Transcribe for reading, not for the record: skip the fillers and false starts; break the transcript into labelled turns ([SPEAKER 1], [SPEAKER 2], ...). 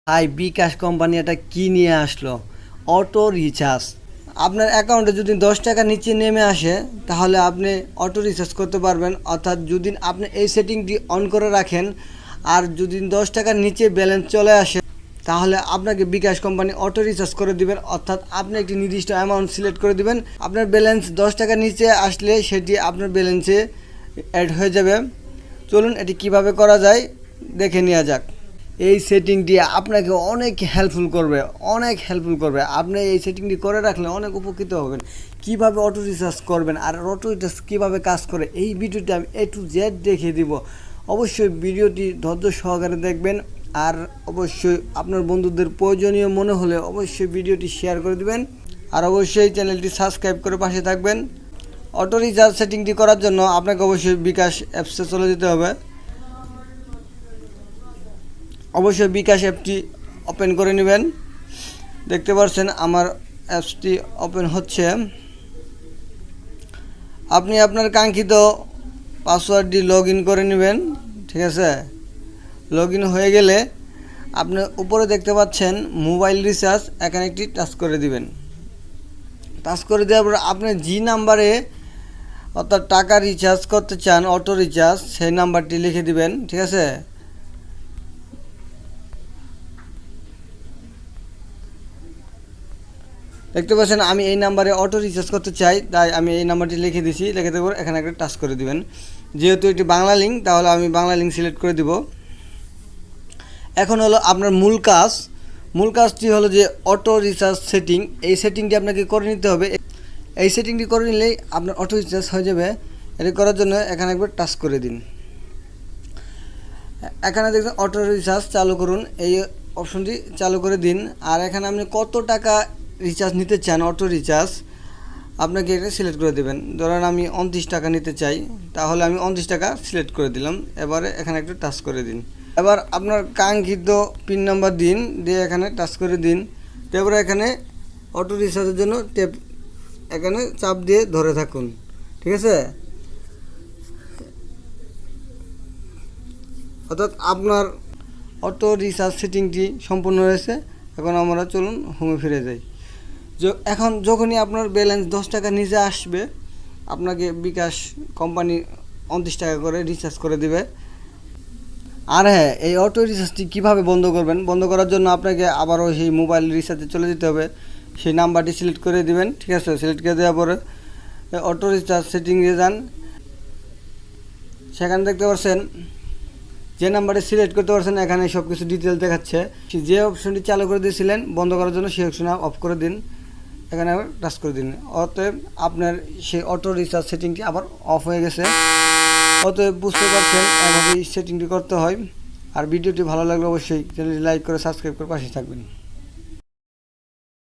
[SPEAKER 1] ভাই বিকাশ কোম্পানি এটা কি নিয়ে আসলো? Auto recharge. আপনার অ্যাকাউন্টে যদি 10 টাকা নিচে নেমে আসে তাহলে আপনি অটো রিচার্জ করতে পারবেন। অর্থাৎ যদি আপনি এই সেটিংটি অন করে রাখেন আর যদি 10 টাকার নিচে ব্যালেন্স চলে আসে তাহলে আপনাকে বিকাশ কোম্পানি অটো রিচার্জ করে দিবেন। অর্থাৎ আপনি একটি নির্দিষ্ট অ্যামাউন্ট সিলেক্ট করে দিবেন, আপনার ব্যালেন্স 10 টাকার নিচে আসলে সেটি আপনার ব্যালেন্সে অ্যাড হয়ে যাবে। চলুন এটি কিভাবে করা যায় দেখে নেওয়া যাক। এই সেটিংটি আপনাকে অনেক হেল্পফুল করবে। আপনি এই সেটিংটি করে রাখলে অনেক উপকৃত হবেন। কিভাবে অটো রিচার্জ করবেন আর অটো রিচার্জ কীভাবে কাজ করে এই ভিডিওটি আমি A to Z দেখিয়ে দিব। অবশ্যই ভিডিওটি ধৈর্য সহকারে দেখবেন আর অবশ্যই আপনার বন্ধুদের প্রয়োজনীয় মনে হলে অবশ্যই ভিডিওটি শেয়ার করে দিবেন আর অবশ্যই চ্যানেলটি সাবস্ক্রাইব করে পাশে থাকবেন। অটো রিচার্জ সেটিংটি করার জন্য আপনাকে অবশ্যই বিকাশ অ্যাপসে চলে যেতে হবে। অবশ্যই বিকাশ অ্যাপটি ওপেন করে নেবেন। দেখতে পাচ্ছেন আমার অ্যাপসটি ওপেন হচ্ছে। আপনি আপনার কাঙ্ক্ষিত পাসওয়ার্ডটি লগ ইন করে নেবেন, ঠিক আছে। লগ ইন হয়ে গেলে আপনি উপরে দেখতে পাচ্ছেন মোবাইল রিচার্জ, এখানে একটি টাচ করে দিবেন। টাচ করে দেওয়ার পর আপনি যে নাম্বারে অর্থাৎ টাকা রিচার্জ করতে চান অটো রিচার্জ সেই নাম্বারটি লিখে দিবেন, ঠিক আছে। দেখতে পাচ্ছেন আমি এই নাম্বারে অটো রিচার্জ করতে চাই, তাই আমি এই নাম্বারটি লিখে দিছি। লিখে দেওয়ার এখানে একটা টাচ করে দিবেন। যেহেতু এটি বাংলা লিঙ্ক তাহলে আমি বাংলা লিঙ্ক সিলেক্ট করে দিব। এখন হলো আপনার মূল কাজটি হলো যে অটো রিচার্জ সেটিং। এই সেটিংটি আপনাকে করে নিতে হবে। এই সেটিংটি করে নিলেই আপনার অটো রিচার্জ হয়ে যাবে। এটি করার জন্য এখানে একবার টাচ করে দিন। এখানে দেখবেন অটো রিচার্জ চালু করুন, এই অপশনটি চালু করে দিন। আর এখানে আপনি কত টাকা রিচার্জ নিতে চান অটো রিচার্জ আপনাকে এটা সিলেক্ট করে দেবেন। ধরেন আমি 29 টাকা নিতে চাই, তাহলে আমি 29 টাকা সিলেক্ট করে দিলাম। এবারে এখানে একটু টাচ করে দিন। এবার আপনার কাঙ্ক্ষিত পিন নাম্বার দিন, দিয়ে এখানে টাচ করে দিন। তারপরে এখানে অটো রিচার্জের জন্য এখানে চাপ দিয়ে ধরে থাকুন, ঠিক আছে। অর্থাৎ আপনার অটো রিচার্জ সেটিংটি সম্পূর্ণ হয়েছে। এখন আমরা চলুন হোমে ফিরে যাই। এখন যখনই আপনার ব্যালেন্স 10 টাকা নিচে আসবে আপনাকে বিকাশ কোম্পানি 29 টাকা করে রিচার্জ করে দিবে। আর হ্যাঁ, এই অটো রিচার্জটি কীভাবে বন্ধ করবেন, বন্ধ করার জন্য আপনাকে আবারও সেই মোবাইল রিচার্জে চলে যেতে হবে। সেই নাম্বারটি সিলেক্ট করে দিবেন, ঠিক আছে। সিলেক্ট করে দেওয়ার পরে অটো রিচার্জ সেটিংয়ে যান। সেখানে দেখতে পাচ্ছেন যে নাম্বারটি সিলেক্ট করতে পারছেন এখানে সব কিছু ডিটেলস দেখাচ্ছে। যে অপশনটি চালু করে দিয়েছিলেন বন্ধ করার জন্য সেই অপশন অফ করে দিন, এখানে আবার টাচ করে দিন। অতএব আপনার সেই অটো রিচার্জ সেটিংটি আবার অফ হয়ে গেছে। অতএব বুঝতে পারছেন এভাবেই সেটিংটি করতে হয়। আর ভিডিওটি ভালো লাগলে অবশ্যই চ্যানেলটি লাইক করে সাবস্ক্রাইব করে পাশে থাকবেন।